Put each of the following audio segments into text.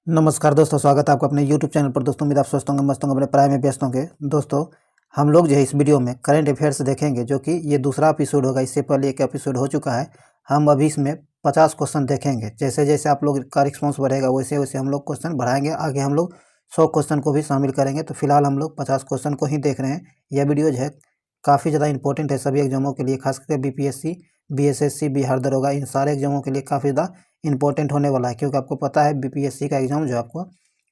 नमस्कार दोस्तों, स्वागत है आपका अपने YouTube चैनल पर। दोस्तों, उम्मीद आप स्वस्थ होंगे, मस्त होंगे, अपने पढ़ाई में व्यस्त होंगे। दोस्तों, हम लोग जो है इस वीडियो में करंट अफेयर्स देखेंगे, जो कि ये दूसरा एपिसोड होगा। इससे पहले एक एपिसोड हो चुका है। हम अभी इसमें 50 क्वेश्चन देखेंगे। जैसे जैसे आप लोग का रिस्पॉन्स बढ़ेगा वैसे वैसे हम लोग क्वेश्चन बढ़ाएंगे। आगे हम लोग 100 क्वेश्चन को भी शामिल करेंगे। तो फिलहाल हम लोग 50 क्वेश्चन को ही देख रहे हैं। यह वीडियो जो है काफ़ी ज़्यादा इंपॉर्टेंट है सभी एग्जामों के लिए, खास करके BPSC, BSSC, बिहार दरोगा, इन सारे एग्जामों के लिए काफ़ी ज़्यादा इंपॉर्टेंट होने वाला है। क्योंकि आपको पता है BPSC का एग्जाम जो है आपको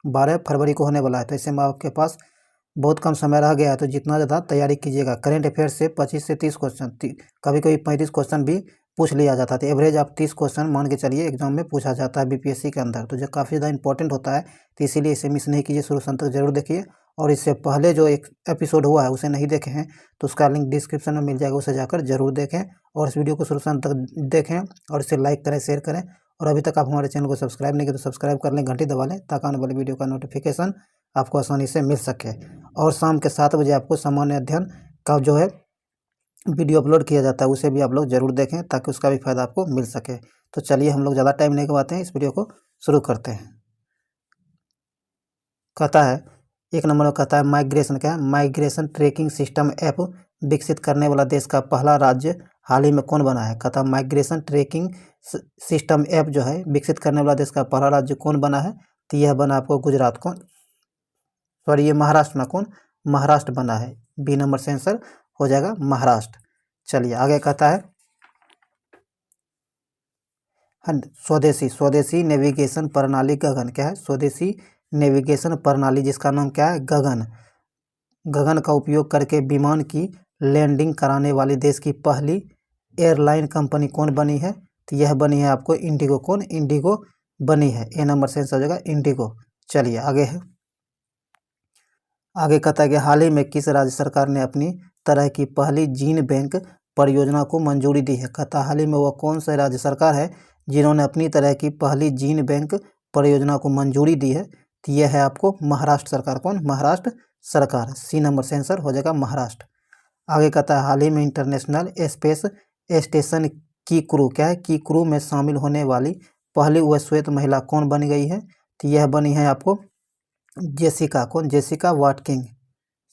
12 फरवरी को होने वाला है। तो ऐसे में आपके पास बहुत कम समय रह गया है। तो जितना ज़्यादा तैयारी कीजिएगा। करंट अफेयर से 25 से 30 क्वेश्चन, कभी कभी 35 क्वेश्चन भी पूछ लिया जाता है। तो एवरेज आप 30 क्वेश्चन मान के चलिए एग्जाम में पूछा जाता है BPSC के अंदर। तो जो काफ़ी ज़्यादा इंपॉर्टेंट होता है, तो इसीलिए इसे मिस नहीं कीजिए, शुरू से अंत तक जरूर देखिए। और इससे पहले जो एक एपिसोड हुआ है उसे नहीं देखे हैं तो उसका लिंक डिस्क्रिप्शन में मिल जाएगा, उसे जाकर जरूर देखें। और इस वीडियो को शुरू से अंत तक देखें और इसे लाइक करें, शेयर करें। और अभी तक आप हमारे चैनल को सब्सक्राइब नहीं किए तो सब्सक्राइब कर लें, घंटी दबा लें, ताकि आने वाली वीडियो का नोटिफिकेशन आपको आसानी से मिल सके। और शाम के 7 बजे आपको सामान्य अध्ययन का जो है वीडियो अपलोड किया जाता है, उसे भी आप लोग जरूर देखें, ताकि उसका भी फायदा आपको मिल सके। तो चलिए, हम लोग ज़्यादा टाइम नहीं गवाते हैं, इस वीडियो को शुरू करते हैं। कहता है, एक नंबर में कहता है माइग्रेशन, क्या है, माइग्रेशन ट्रैकिंग सिस्टम ऐप विकसित करने वाला देश का पहला राज्य हाल ही में कौन बना है। कहता है माइग्रेशन ट्रैकिंग सिस्टम ऐप जो है विकसित करने वाला देश का पहला राज्य कौन बना है। तो यह बना आपको गुजरात। कौन, सॉरी, ये महाराष्ट्र में, कौन, महाराष्ट्र बना है। बी नंबर से आंसर हो जाएगा महाराष्ट्र। चलिए आगे कहता है, स्वदेशी स्वदेशी नेविगेशन प्रणाली गगन, क्या है, स्वदेशी नेविगेशन प्रणाली जिसका नाम क्या है, गगन। गगन का उपयोग करके विमान की लैंडिंग कराने वाली देश की पहली एयरलाइन कंपनी कौन बनी है। तो यह बनी है आपको इंडिगो। कौन, इंडिगो बनी है। ए नंबर से आंसर हो जाएगा इंडिगो। चलिए आगे है, आगे कहता है कि हाल ही में किस राज्य सरकार ने अपनी तरह की पहली जीन बैंक परियोजना को मंजूरी दी है। कहता हाल ही में वह कौन सा राज्य सरकार है जिन्होंने अपनी तरह की पहली जीन बैंक परियोजना को मंजूरी दी है। तो यह है आपको महाराष्ट्र सरकार। कौन, महाराष्ट्र सरकार। सी नंबर से आंसर हो जाएगा महाराष्ट्र। आगे कहता है हाल ही में इंटरनेशनल स्पेस स्टेशन की क्रू, क्या है, की क्रू में शामिल होने वाली पहली वह श्वेत महिला कौन बन गई है। तो यह बनी है आपको जेसिका। कौन, जेसिका वाटकिंग।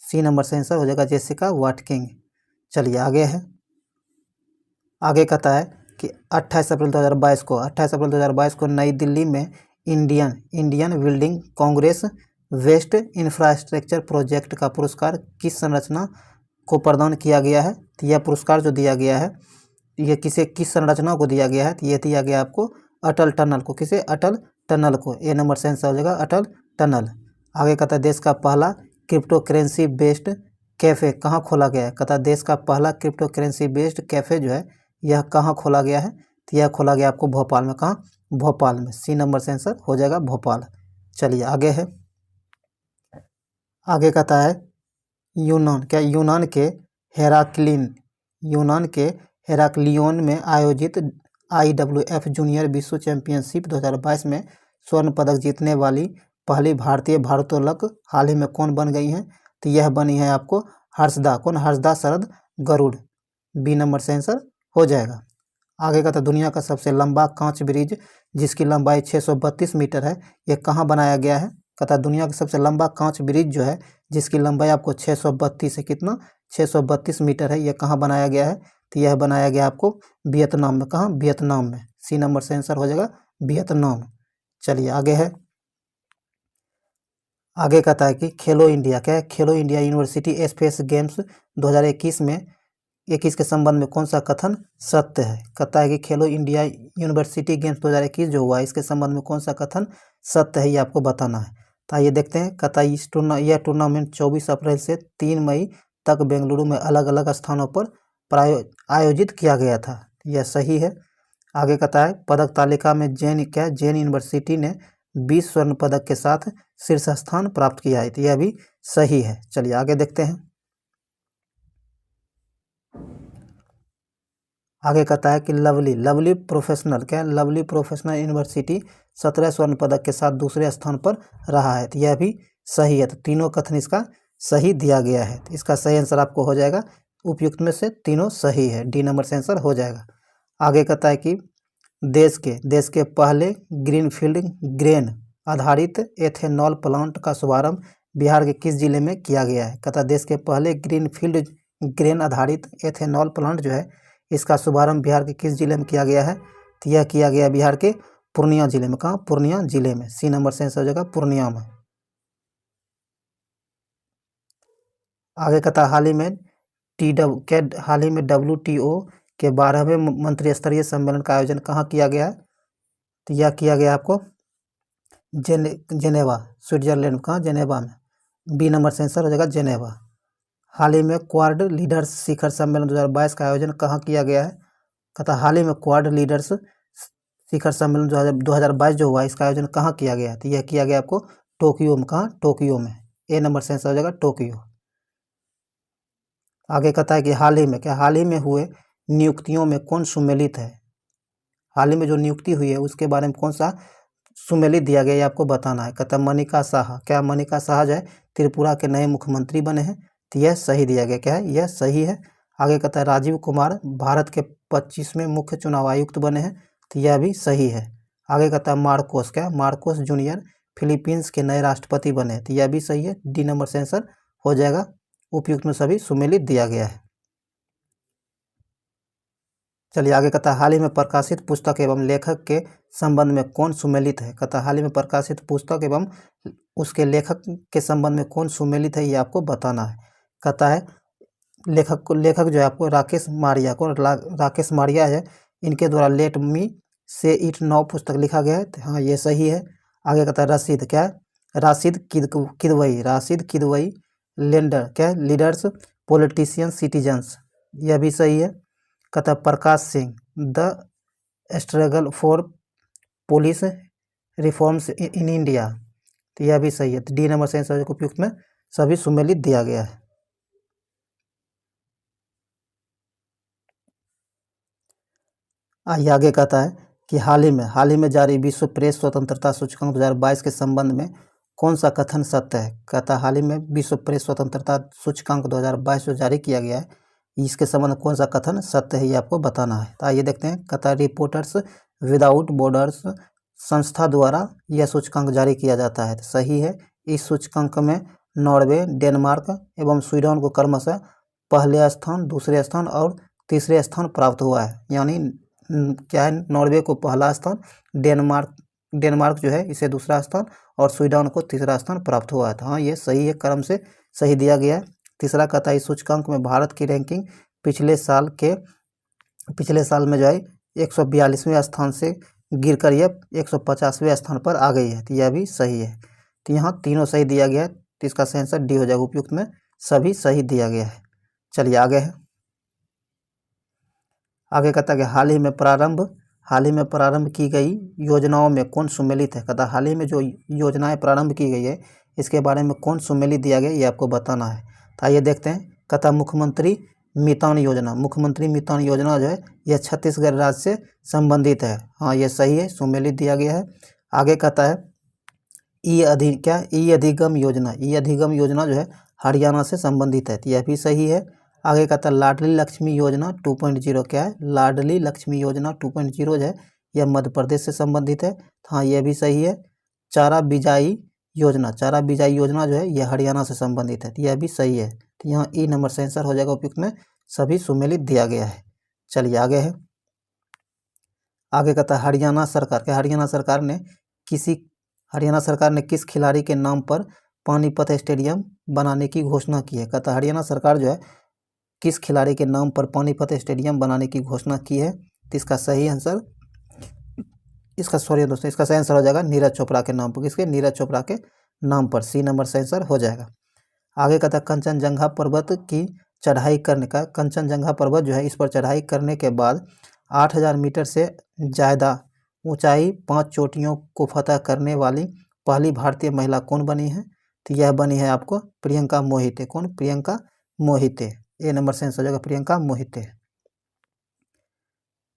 सी नंबर से आंसर हो जाएगा जेसिका वाटकिंग। चलिए आगे है, आगे कहता है कि 28 अप्रैल 2022 को नई दिल्ली में Indian building congress best infrastructure project का पुरस्कार किस संरचना को प्रदान किया गया है। तो यह पुरस्कार जो दिया गया है यह किस संरचना को दिया गया है। तो यह दिया गया आपको अटल टनल को। किसे, अटल टनल को। ए नंबर से आंसर हो जाएगा अटल टनल। आगे कहता है देश का पहला क्रिप्टो करेंसी बेस्ड कैफ़े कहाँ खोला गया है। कहता है देश का पहला क्रिप्टो करेंसी बेस्ड कैफ़े जो है यह कहाँ खोला गया है। तो यह खोला गया आपको भोपाल में। कहाँ, भोपाल में। सी नंबर से आंसर हो जाएगा भोपाल। चलिए आगे है, आगे कहता है यूनान, क्या, यूनान के हेराक्लियोन में आयोजित IWF जूनियर विश्व चैंपियनशिप 2022 में स्वर्ण पदक जीतने वाली पहली भारतीय भारोत्तोलक हाल ही में कौन बन गई हैं। तो यह बनी है आपको हर्षदा। कौन, हर्षदा शरद गरुड़। बी नंबर से आंसर हो जाएगा। आगे का था दुनिया का सबसे लंबा कांच ब्रिज जिसकी लंबाई 632 मीटर है, यह कहाँ बनाया गया है। कहता दुनिया का सबसे लंबा कांच ब्रिज जो है जिसकी लंबाई आपको 632 है, कितना, 632 मीटर है, यह कहाँ बनाया गया है। तो यह बनाया गया आपको वियतनाम में। कहाँ, वियतनाम में। सी नंबर से आंसर हो जाएगा वियतनाम। चलिए आगे है, आगे कहता है कि खेलो इंडिया, क्या है, खेलो इंडिया यूनिवर्सिटी स्पेस गेम्स 2021 के संबंध में कौन सा कथन सत्य है। कहता है कि खेलो इंडिया यूनिवर्सिटी गेम्स 2021 जो हुआ इसके संबंध में कौन सा कथन सत्य है, ये आपको बताना है। तो आइए देखते हैं। कहता है यह टूर्नामेंट 24 अप्रैल से 3 मई तक बेंगलुरु में अलग अलग स्थानों पर आयोजित किया गया था, यह सही है। आगे कहता है पदक तालिका में जैन यूनिवर्सिटी ने 20 स्वर्ण पदक के साथ शीर्ष स्थान प्राप्त किया है, तो यह भी सही है। चलिए आगे देखते हैं। आगे कहता है कि लवली प्रोफेशनल, क्या, लवली प्रोफेशनल यूनिवर्सिटी 17 स्वर्ण पदक के साथ दूसरे स्थान पर रहा है, तो यह भी सही है। तो तीनों कथन इसका सही दिया गया है। तो इसका सही आंसर आपको हो जाएगा, उपयुक्त में से तीनों सही है, डी नंबर से आंसर हो जाएगा। आगे कहता है कि देश के पहले ग्रीनफील्ड ग्रेन आधारित एथेनॉल प्लांट का शुभारंभ बिहार के किस जिले में किया गया है? कहता देश के पहले ग्रीनफील्ड ग्रेन आधारित एथेनॉल प्लांट जो है इसका शुभारंभ बिहार के किस जिले में किया गया है? तो यह किया गया बिहार के पूर्णिया जिले में। कहाँ? पूर्णिया जिले में। सी नंबर से आंसर हो जाएगा पूर्णिया में। आगे कहता हाल ही में WTO के 12वें मंत्री स्तरीय सम्मेलन का आयोजन कहाँ किया गया है? तो यह किया गया आपको जेनेवा, स्विट्जरलैंड। कहाँ? जेनेवा में। बी नंबर से आंसर हो जाएगा जेनेवा। हाल ही में क्वाड लीडर्स शिखर सम्मेलन 2022 का आयोजन कहाँ किया गया है? कहता हाल ही में क्वाड लीडर्स शिखर सम्मेलन 2022 जो हुआ इसका आयोजन कहाँ किया गया है? तो यह किया गया आपको टोक्यो में। कहाँ? टोक्यो में। ए नंबर से आंसर हो जाएगा टोक्यो। आगे कहता है कि हाल ही में हुए नियुक्तियों में कौन सुमेलित है? हाल ही में जो नियुक्ति हुई है उसके बारे में कौन सा सुमेलित दिया गया ये आपको बताना है। कहता मनिका साहा। क्या मनिका साहा जो है त्रिपुरा के नए मुख्यमंत्री बने हैं? तो यह सही दिया गया। क्या है? यह सही है। आगे कहता है राजीव कुमार भारत के 25वें मुख्य चुनाव आयुक्त बने हैं। तो यह भी सही है। आगे कहता है मार्कोस। क्या? मार्कोस जूनियर फिलीपींस के नए राष्ट्रपति बने। तो यह भी सही है। डी नंबर से आंसर हो जाएगा। उपयुक्त में सभी सुमेलित दिया गया है। चलिए आगे कहता है हाल ही में प्रकाशित पुस्तक एवं लेखक के संबंध में कौन सुमेलित है? कहता हाल ही में प्रकाशित पुस्तक एवं उसके लेखक के संबंध में कौन सुमेलित है ये आपको बताना है। कहता है लेखक जो है आपको राकेश मारिया। राकेश मारिया है। इनके द्वारा लेट मी से इट नाउ पुस्तक लिखा गया है। हाँ ये सही है। आगे कहता है रशीद। क्या है? राशिद किदवई लेंडर। क्या है? Leaders politician citizens. यह भी सही है। कहता Prakash Singh the struggle for police reforms in India. तो यह भी सही है। तो डी नंबर से आंसर उपयुक्त में सभी सुमेलित दिया गया है। आइए आगे कहता है कि हाल ही में जारी विश्व प्रेस स्वतंत्रता सूचकांक 2022 के संबंध में कौन सा कथन सत्य है? कहता हाल ही में विश्व प्रेस स्वतंत्रता सूचकांक 2022 जो जारी किया गया है इसके संबंध में कौन सा कथन सत्य है ये आपको बताना है। तो आइए देखते हैं। कहता रिपोर्टर्स विदाउट बॉर्डर्स संस्था द्वारा यह सूचकांक जारी किया जाता है। तो सही है। इस सूचकांक में नॉर्वे, डेनमार्क एवं स्वीडन को क्रमशः पहले स्थान, दूसरे स्थान और तीसरे स्थान प्राप्त हुआ है। यानी क्या है? नॉर्वे को पहला स्थान, डेनमार्क जो है इसे दूसरा स्थान और स्वीडन को तीसरा स्थान प्राप्त हुआ है। हाँ ये सही है। क्रम से सही दिया गया है। तीसरा कहता है इस सूचकांक में भारत की रैंकिंग पिछले साल में जो है 142वें स्थान से गिरकर यह 150वें स्थान पर आ गई है। तो यह भी सही है। तो यहाँ तीनों सही दिया गया है। तो इसका सही आंसर डी हो जाएगा। उपयुक्त में सभी सही दिया गया है। चलिए आगे है। आगे कहता है कि हाल ही में प्रारंभ की गई योजनाओं में कौन सुमेलित है? कहता हाल ही में जो योजनाएं प्रारंभ की गई है इसके बारे में कौन सुमेलित दिया गया ये आपको बताना है। तो आइए देखते हैं। कहता मुख्यमंत्री मितान योजना जो है यह छत्तीसगढ़ राज्य से संबंधित है। हाँ ये सही है। सुमेलित दिया गया है। आगे कहता है ई अधिगम योजना जो है हरियाणा से संबंधित है। तो यह भी सही है। आगे कहता है लाडली लक्ष्मी योजना 2.0। क्या है? लाडली लक्ष्मी योजना 2.0 जो है यह मध्य प्रदेश से संबंधित है। हाँ यह भी सही है। चारा बिजाई योजना जो है यह हरियाणा से संबंधित है। तो यह भी सही है। तो यहाँ ई नंबर से आंसर हो जाएगा। उपयुक्त में सभी सुमेलित दिया गया है। चलिए आगे है। आगे कहता है हरियाणा सरकार ने किस खिलाड़ी के नाम पर पानीपत स्टेडियम बनाने की घोषणा की है? कहता हरियाणा सरकार जो है किस खिलाड़ी के नाम पर पानीपत स्टेडियम बनाने की घोषणा की है? तो इसका सही आंसर इसका सही आंसर हो जाएगा नीरज चोपड़ा के नाम पर। किसके? नीरज चोपड़ा के नाम पर। सी नंबर से आंसर हो जाएगा। आगे कहता कंचनजंगा पर्वत की चढ़ाई करने का कंचनजंगा पर्वत जो है इस पर चढ़ाई करने के बाद 8000 मीटर से ज़्यादा ऊंचाई 5 चोटियों को फतह करने वाली पहली भारतीय महिला कौन बनी है? तो यह बनी है आपको प्रियंका मोहिते। कौन? प्रियंका मोहिते। ए नंबर से आंसर हो जाएगा प्रियंका मोहिते।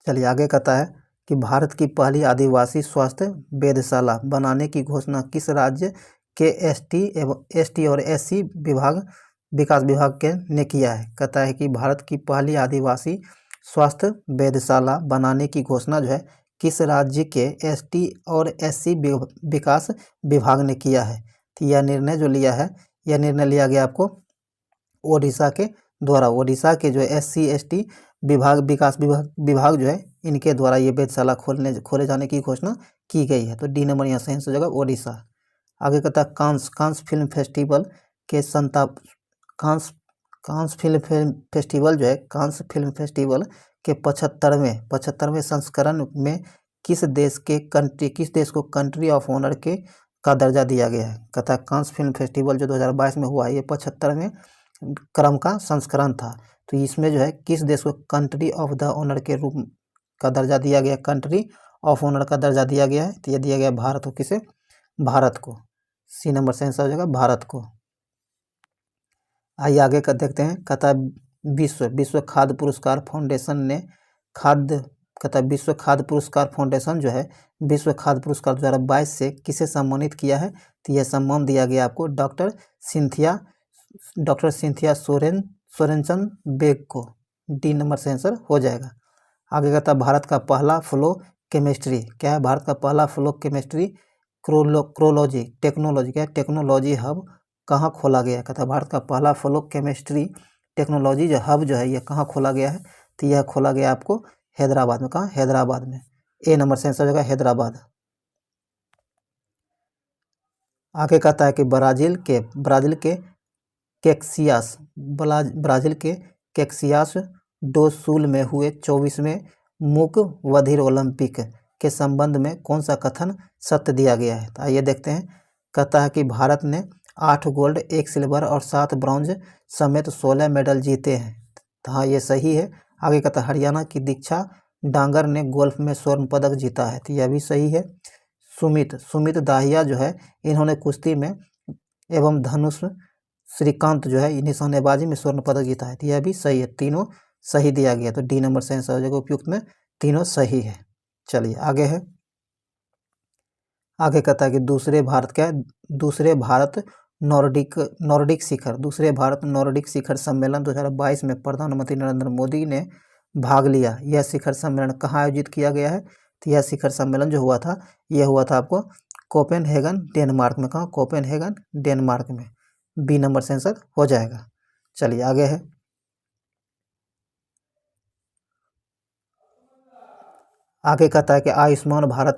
चलिए आगे कहता है कि भारत की पहली आदिवासी स्वास्थ्य वेधशाला बनाने की घोषणा किस राज्य के एसटी और एससी विकास विभाग ने किया है? कहता है कि भारत की पहली आदिवासी स्वास्थ्य वेधशाला बनाने की घोषणा जो है किस राज्य के एसटी और एससी विकास विभाग ने किया है? तो यह निर्णय जो लिया है, यह निर्णय लिया गया आपको ओडिशा के द्वारा। ओडिशा के जो एससी एसटी विभाग जो है, इनके द्वारा ये वेधशाला खोले जाने की घोषणा की गई है। तो डी नंबर यहाँ सही आंसर हो जाएगा ओडिशा। आगे कहता है कांस फिल्म फेस्टिवल के कांस फिल्म फेस्टिवल जो है, कांस फिल्म फेस्टिवल के 75वें संस्करण में किस देश को कंट्री ऑफ ऑनर का दर्जा दिया गया है? कहता है कांस फिल्म फेस्टिवल जो 2022 में हुआ, ये 75वें क्रम का संस्करण था। तो इसमें जो है किस देश को कंट्री ऑफ द ऑनर के रूप का दर्जा दिया गया? कंट्री ऑफ ऑनर का दर्जा दिया गया है, तो यह दिया गया भारत को। किसे? भारत को। सी नंबर से आंसर हो जाएगा भारत को। आइए आगे का देखते हैं। कहता है विश्व खाद्य पुरस्कार फाउंडेशन ने विश्व खाद्य पुरस्कार फाउंडेशन जो है, विश्व खाद्य पुरस्कार 2022 से किसे सम्मानित किया है? तो यह सम्मान दिया गया आपको डॉक्टर सिंथिया सोरेनसन बेग को। डी नंबर से आंसर हो जाएगा। आगे कहता है भारत का पहला फ्लो केमिस्ट्री क्या है? भारत का पहला फ्लो केमिस्ट्री टेक्नोलॉजी हब कहाँ खोला गया? कहता है भारत का पहला फ्लो केमिस्ट्री टेक्नोलॉजी जो हब जो है, यह कहाँ खोला गया है? तो यह खोला गया आपको हैदराबाद में। कहाँ? हैदराबाद में। ए नंबर से आंसर हो जाएगा हैदराबाद। आगे कहता है कि ब्राजील के कैक्सियास डो सुल में हुए 24वें मूक बधिर ओलंपिक के संबंध में कौन सा कथन सत्य दिया गया है? तो आइए देखते हैं। कहता है कि भारत ने 8 गोल्ड, 1 सिल्वर और 7 ब्रॉन्ज समेत 16 मेडल जीते हैं। तो हाँ, ये सही है। आगे कहता है हरियाणा की दीक्षा डांगर ने गोल्फ में स्वर्ण पदक जीता है। तो यह भी सही है। सुमित दाहिया जो है, इन्होंने कुश्ती में एवं धनुष, श्रीकांत जो है निशानेबाजी में स्वर्ण पदक जीता है। तो यह भी सही है। तीनों सही दिया गया। तो डी नंबर से आंसर हो जाएगा उपयुक्त में, तीनों सही है। चलिए आगे है। आगे कहता है कि दूसरे भारत नॉर्डिक शिखर सम्मेलन 2022 में प्रधानमंत्री नरेंद्र मोदी ने भाग लिया। यह शिखर सम्मेलन कहाँ आयोजित किया गया है? तो यह शिखर सम्मेलन जो हुआ था, यह हुआ था आपको कोपेनहेगन डेनमार्क में। कहाँ? कोपेनहेगन डेनमार्क में। बी नंबर से आंसर हो जाएगा। चलिए आगे है। आगे कहता है कि आयुष्मान भारत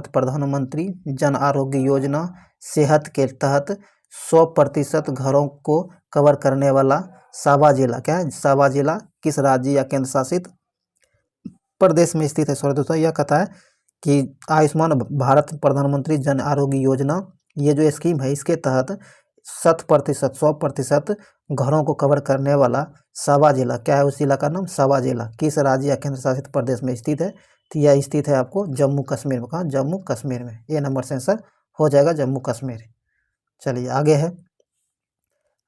प्रधानमंत्री जन आरोग्य योजना सेहत के तहत 100% घरों को कवर करने वाला सावा जिला क्या है? सावा जिला किस राज्य या केंद्र शासित प्रदेश में स्थित है? सॉरी दोस्तों, यह कहता है कि आयुष्मान भारत प्रधानमंत्री जन आरोग्य योजना, ये जो स्कीम है, इसके तहत 100% घरों को कवर करने वाला सावा जिला क्या है? उस जिला का नाम सावा जिला किस राज्य या केंद्र शासित प्रदेश में स्थित है? तो यह स्थित है आपको जम्मू कश्मीर में। कहाँ? जम्मू कश्मीर में। ए नंबर से आंसर हो जाएगा जम्मू कश्मीर। चलिए आगे है।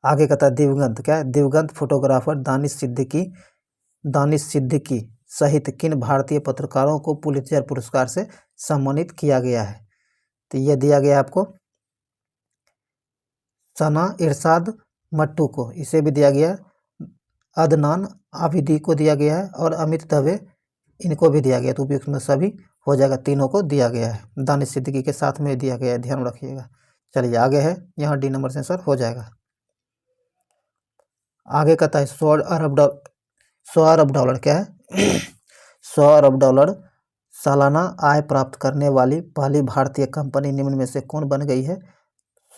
आगे कहता है दिवंगत क्या है? दिवंगत फोटोग्राफर दानिश सिद्दीकी सहित किन भारतीय पत्रकारों को पुलित्जर पुरस्कार से सम्मानित किया गया है? तो यह दिया गया आपको सना इरशाद मट्टू को, इसे भी दिया गया, अदनान आबिदी को दिया गया है, और अमित दवे, इनको भी दिया गया। तो उपयुक्त में सभी हो जाएगा, तीनों को दिया गया है। दानिश सिद्दीकी के साथ में दिया गया है, ध्यान रखिएगा। चलिए आगे है। यहाँ डी नंबर से आंसर हो जाएगा। आगे कहता है 100 अरब डॉलर क्या है? 100 अरब डॉलर सालाना आय प्राप्त करने वाली पहली भारतीय कंपनी निम्न में से कौन बन गई है?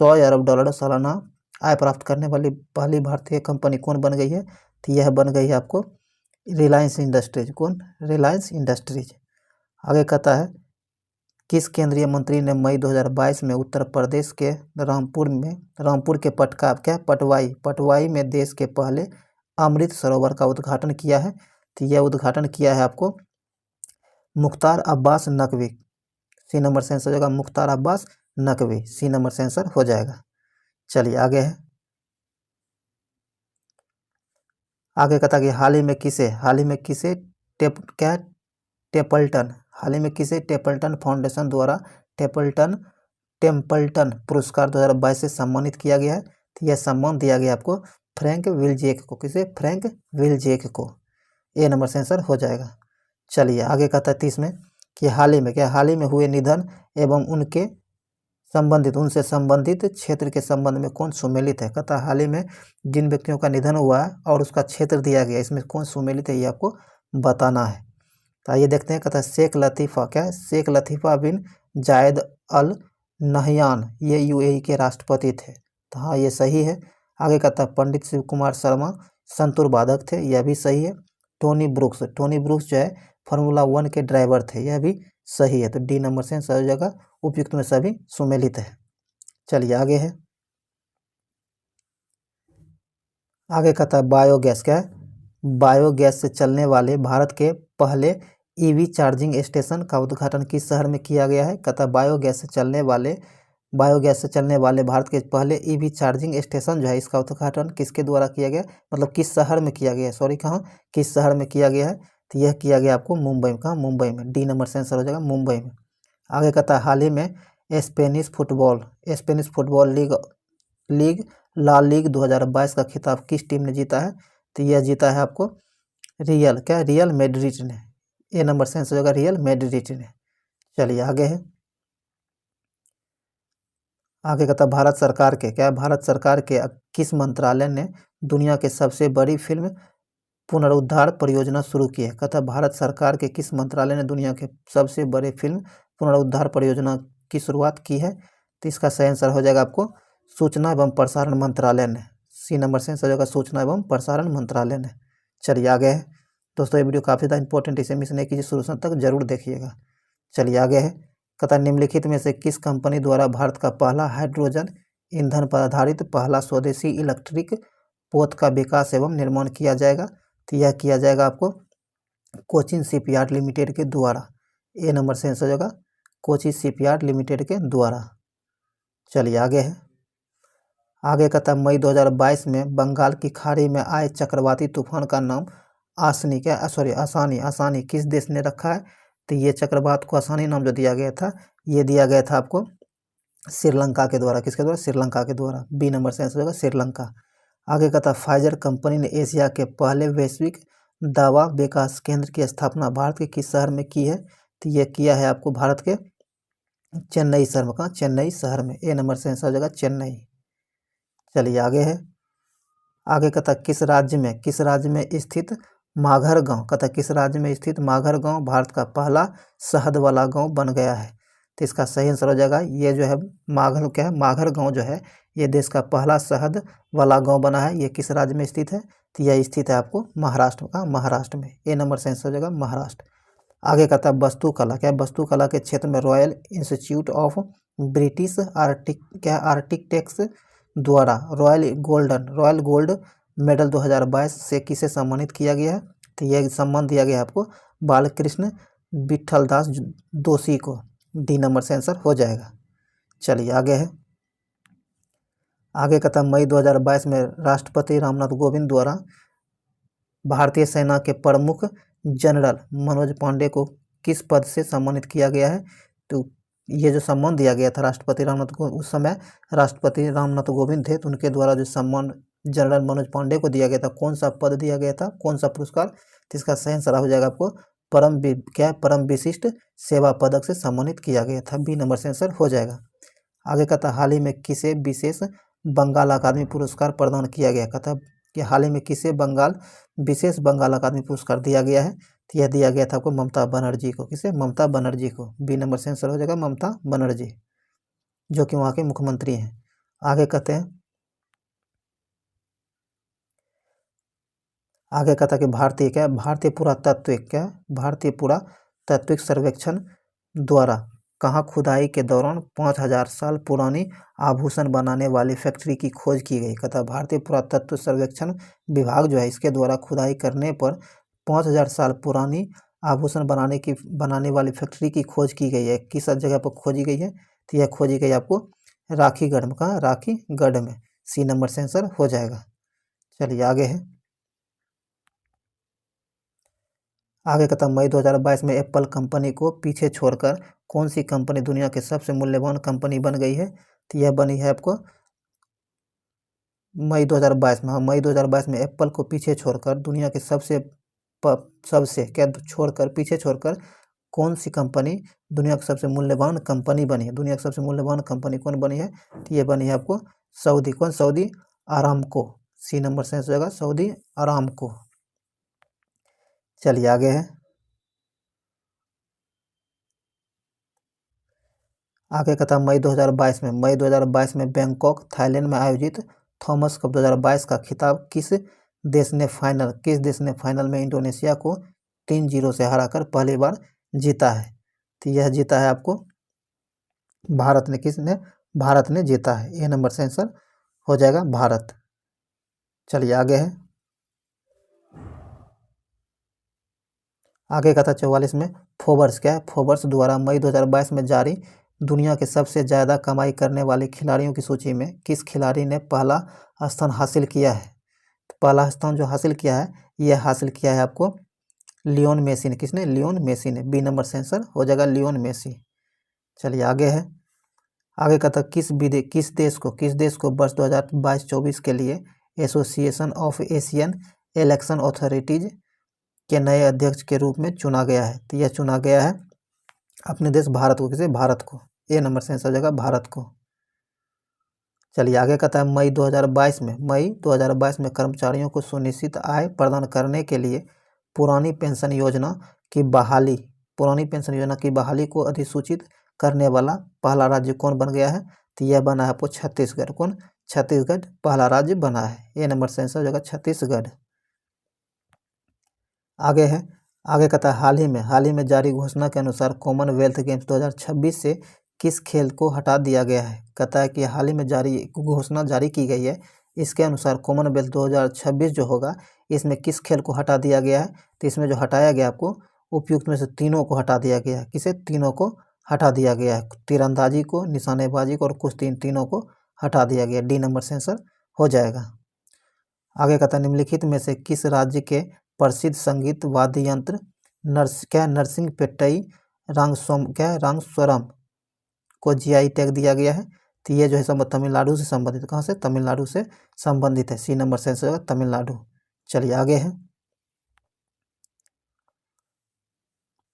100 अरब डॉलर सालाना आय प्राप्त करने वाली पहली भारतीय कंपनी कौन बन गई है? तो यह बन गई है आपको रिलायंस इंडस्ट्रीज। कौन? रिलायंस इंडस्ट्रीज। आगे कहता है किस केंद्रीय मंत्री ने मई 2022 में उत्तर प्रदेश के रामपुर के पटवाई में देश के पहले अमृत सरोवर का उद्घाटन किया है? तो यह उद्घाटन किया है आपको मुख्तार अब्बास नकवी। सी नंबर से आंसर हो जाएगा मुख्तार अब्बास नकवी। सी नंबर से आंसर हो जाएगा। चलिए आगे है। आगे कहता है कि हाल ही में किसे टेपल्टन फाउंडेशन द्वारा टेम्पल्टन पुरस्कार 2022 से सम्मानित किया गया है? तो यह सम्मान दिया गया आपको फ्रैंक विल्जेक को। किसे? फ्रैंक विल्जेक को। ए नंबर से आंसर हो जाएगा। चलिए आगे कहता है 30 में कि हाल ही में हुए निधन एवं उनसे संबंधित क्षेत्र के संबंध में कौन सुमेलित है। कहता है हाल ही में जिन व्यक्तियों का निधन हुआ है और उसका क्षेत्र दिया गया, इसमें कौन सुमेलित है ये आपको बताना है। तो आइए देखते हैं। कहता है शेख लतीफ़ा बिन जायद अल नहयान, ये यूएई के राष्ट्रपति थे। तो हाँ ये सही है। आगे कहता है पंडित शिव कुमार शर्मा संतूर वादक थे, यह भी सही है। टोनी ब्रुक्स जो है फार्मूला 1 के ड्राइवर थे, यह भी सही है। तो डी नंबर से सही जगह उपयुक्त में सभी सुमेलित है। चलिए आगे है। आगे कहता है बायोगैस बायोगैस से चलने वाले भारत के पहले ईवी चार्जिंग स्टेशन का उद्घाटन किस शहर में किया गया है। कहता है बायोगैस से चलने वाले भारत के पहले ईवी चार्जिंग स्टेशन जो है, इसका उद्घाटन किसके द्वारा किया गया, मतलब किस शहर में किया गया है, किस शहर में किया गया है। तो यह किया गया आपको मुंबई में। कहाँ? मुंबई में। डी नंबर से आंसर हो जाएगा मुंबई में। आगे कहता है हाल ही में स्पेनिश फुटबॉल लीग ला लीग 2022 का खिताब किस टीम ने जीता है। तो यह जीता है आपको रियल मैड्रिड ने। ए नंबर से आंसर होगा रियल मैड्रिड ने। चलिए आगे है। आगे कहता है भारत सरकार के किस मंत्रालय ने दुनिया के सबसे बड़ी फिल्म पुनरुद्धार परियोजना शुरू की है। कहता है भारत सरकार के किस मंत्रालय ने दुनिया के सबसे बड़े फिल्म पुनरुद्धार परियोजना की शुरुआत की है। तो इसका सही आंसर हो जाएगा आपको सूचना एवं प्रसारण मंत्रालय ने। सी नंबर से आंसर हो जाएगा सूचना एवं प्रसारण मंत्रालय ने। चलिए आगे है। दोस्तों ये वीडियो काफ़ी ज़्यादा इंपॉर्टेंट, इसे मिस नहीं कीजिए, शुरू से अंत तक जरूर देखिएगा। चलिए आगे है। कहता है निम्नलिखित में से किस कंपनी द्वारा भारत का पहला हाइड्रोजन ईंधन पर आधारित पहला स्वदेशी इलेक्ट्रिक पोत का विकास एवं निर्माण किया जाएगा। तो यह किया जाएगा आपको कोचिन शिपयार्ड लिमिटेड के द्वारा। ए नंबर से आंसर होगा कोचिन शिपयार्ड लिमिटेड के द्वारा। चलिए आगे है। आगे कहता है मई 2022 में बंगाल की खाड़ी में आए चक्रवाती तूफान का नाम आसानी किस देश ने रखा है। तो ये चक्रवात को आसानी नाम जो दिया गया था, ये दिया गया था आपको श्रीलंका के द्वारा। किसके द्वारा? श्रीलंका के द्वारा। बी नंबर से आंसर होगा श्रीलंका। आगे कहता है फाइजर कंपनी ने एशिया के पहले वैश्विक दवा विकास केंद्र की स्थापना भारत के किस शहर में की है। तो यह किया है आपको भारत के चेन्नई शहर में। कहाँ? चेन्नई शहर में। ए नंबर से आंसर हो जाएगा चेन्नई। चलिए आगे है। आगे कहता है किस राज्य में स्थित माघर गांव, कहता है किस राज्य में स्थित माघर गांव भारत का पहला शहद वाला गांव बन गया है। तो इसका सही आंसर हो जाएगा ये जो है माघर गांव जो है, ये देश का पहला शहद वाला गांव बना है। ये किस राज्य में स्थित है। तो यह स्थित है आपको महाराष्ट्र का, महाराष्ट्र में। ए नंबर से आंसर हो जाएगा महाराष्ट्र। आगे कहता है वस्तुकला के क्षेत्र में royal institute of British architects द्वारा रॉयल गोल्ड मेडल 2022 से किसे सम्मानित किया गया है। तो यह सम्मान दिया गया है आपको बालकृष्ण विठलदास दोषी को। डी नंबर से आंसर हो जाएगा। चलिए आगे है। आगे कहता है मई 2022 में राष्ट्रपति रामनाथ कोविंद द्वारा भारतीय सेना के प्रमुख जनरल मनोज पांडे को किस पद से सम्मानित किया गया है। तो ये जो सम्मान दिया गया था राष्ट्रपति रामनाथ को, उस समय राष्ट्रपति रामनाथ कोविंद थे, तो उनके द्वारा जो सम्मान जनरल मनोज पांडे को दिया गया था, कौन सा पद दिया गया था, कौन सा पुरस्कार। तो इसका सही आंसर हो जाएगा आपको परम विशिष्ट सेवा पदक से सम्मानित किया गया था। बी नंबर से आंसर हो जाएगा। आगे कहता हाल ही में किसे विशेष बंगाल अकादमी पुरस्कार प्रदान किया गया। कहता कि हाल ही में किसे विशेष बंगाल अकादमी पुरस्कार दिया गया है। तो यह दिया गया था आपको ममता बनर्जी को। किसे? ममता बनर्जी को। बी नंबर से आंसर हो जाएगा ममता बनर्जी, जो कि वहाँ के मुख्यमंत्री हैं। आगे कहते हैं कि भारतीय पुरातात्विक सर्वेक्षण द्वारा कहाँ खुदाई के दौरान 5000 साल पुरानी आभूषण बनाने वाली फैक्ट्री की खोज की गई। कहता भारतीय पुरातत्व सर्वेक्षण विभाग जो है, इसके द्वारा खुदाई करने पर 5000 साल पुरानी आभूषण बनाने वाली फैक्ट्री की खोज की गई है। किस जगह पर खोजी गई है। तो यह खोजी गई आपको राखीगढ़ में। कहाँ? राखीगढ़ में। सी नंबर से आंसर हो जाएगा। चलिए आगे है। आगे कहता मई 2022 में एप्पल कंपनी को पीछे छोड़कर कौन सी कंपनी दुनिया के सबसे मूल्यवान कंपनी बन गई है। तो यह बनी है आपको मई 2022 में। हाँ, मई 2022 में एप्पल को पीछे छोड़कर दुनिया के सबसे सबसे क्या छोड़कर पीछे छोड़कर कौन सी कंपनी दुनिया की सबसे मूल्यवान कंपनी बनी है? दुनिया की सबसे मूल्यवान कंपनी कौन बनी है? तो ये बनी है आपको सऊदी। कौन? Saudi Aramco. सी नंबर से आंसर होगा सऊदी अरामको। चलिए आगे है। आगे का था मई 2022 में। मई 2022 में बैंकॉक थाईलैंड में आयोजित थॉमस कप 2022 का खिताब किस देश ने फाइनल में इंडोनेशिया को 3-0 से हराकर पहली बार जीता है? तो यह जीता है आपको भारत ने। किसने? भारत ने जीता है। ए नंबर से आंसर हो जाएगा भारत। चलिए आगे है। आगे का था 44 में फोर्ब्स। क्या है? फोर्ब्स द्वारा मई 2022 में जारी दुनिया के सबसे ज़्यादा कमाई करने वाले खिलाड़ियों की सूची में किस खिलाड़ी ने पहला स्थान हासिल किया है? तो पहला स्थान जो हासिल किया है, यह हासिल किया है आपको लियोन मेसी ने। किसने? लियोन मेसी ने। बी नंबर से आंसर हो जाएगा लियोन मेसी। चलिए आगे है। आगे का था किस देश को वर्ष 2022-24 के लिए association of Asian election authorities के नए अध्यक्ष के रूप में चुना गया है? तो यह चुना गया है अपने देश भारत को। किसे? भारत को। ए नंबर से आंसर हो जाएगा भारत को। चलिए आगे का था मई 2022 में कर्मचारियों को सुनिश्चित आय प्रदान करने के लिए पुरानी पेंशन योजना की बहाली को अधिसूचित करने वाला पहला राज्य कौन बन गया है? तो यह बना है आपको छत्तीसगढ़। कौन? छत्तीसगढ़ पहला राज्य बना है। ए नंबर से आंसर हो जाएगा छत्तीसगढ़। आगे है। आगे का था हाल ही में जारी घोषणा के अनुसार कॉमनवेल्थ गेम्स 2026 से किस खेल को हटा दिया गया है? कहता है कि हाल ही में घोषणा जारी की गई है। इसके अनुसार कॉमनवेल्थ 2026 जो होगा, इसमें किस खेल को हटा दिया गया है? तो इसमें जो हटाया गया आपको उपयुक्त में से तीनों को हटा दिया गया है। किसे? तीनों को हटा दिया गया है। तीरंदाजी को, निशानेबाजी को और कुश्ती, इन तीनों को हटा दिया गया। डी नंबर से आंसर हो जाएगा। आगे का था निम्नलिखित में से किस राज्य के प्रसिद्ध संगीत वाद्य यंत्र नरसिंहपेट्टई रांगस्वरम को जीआई टैग दिया गया है? तो ये जो है तमिलनाडु से संबंधित। कहाँ से? तमिलनाडु से संबंधित है। सी नंबर से आंसर होगा तमिलनाडु। चलिए आगे है।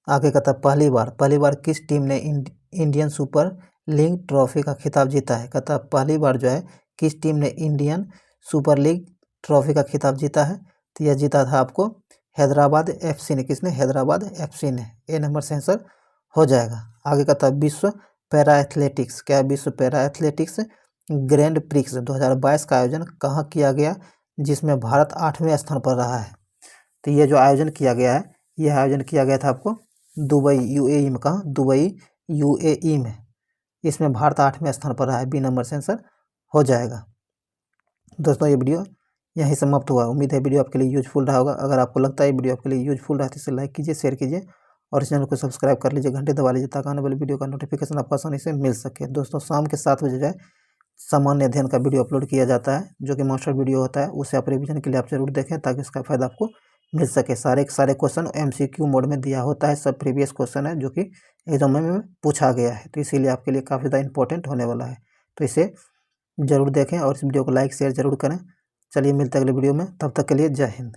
आगे का था पहली बार किस टीम ने इंडियन सुपर लीग ट्रॉफी का खिताब जीता है? कहता पहली बार जो है किस टीम ने इंडियन सुपर लीग ट्रॉफी का खिताब जीता है? तो यह जीता था आपको हैदराबाद एफसी ने। किसने? हैदराबाद एफसी ने। ए नंबर से आंसर हो जाएगा। आगे का था विश्व पैरा एथलेटिक्स। क्या है? विश्व पैरा एथलेटिक्स ग्रैंड प्रिक्स 2022 का आयोजन कहाँ किया गया, जिसमें भारत 8वें स्थान पर रहा है? तो ये जो आयोजन किया गया है, यह आयोजन किया गया था आपको दुबई यूएई में। कहाँ? दुबई यूएई में। इसमें भारत 8वें स्थान पर रहा है। बी नंबर से आंसर हो जाएगा। दोस्तों ये वीडियो यहीं समाप्त हुआ। उम्मीद है वीडियो आपके लिए यूजफुल रहा होगा। अगर आपको लगता है वीडियो आपके लिए यूजफुल रहा है तो इसे लाइक कीजिए, शेयर कीजिए और चैनल को सब्सक्राइब कर लीजिए, घंटे दबा लीजिए ताकि आने वाली वीडियो का नोटिफिकेशन आपको आसानी से मिल सके। दोस्तों शाम के 7 बजे जो है सामान्य अध्ययन का वीडियो अपलोड किया जाता है, जो कि मास्टर वीडियो होता है। उसे आप रिवीजन के लिए आप जरूर देखें ताकि उसका फायदा आपको मिल सके। सारे क्वेश्चन MCQ मोड में दिया होता है। सब प्रीवियस क्वेश्चन है जो कि एग्जाम में पूछा गया है, तो इसीलिए आपके लिए काफ़ी ज़्यादा इंपॉर्टेंट होने वाला है। तो इसे जरूर देखें और इस वीडियो को लाइक शेयर जरूर करें। चलिए मिलते हैं अगले वीडियो में, तब तक के लिए जय हिंद।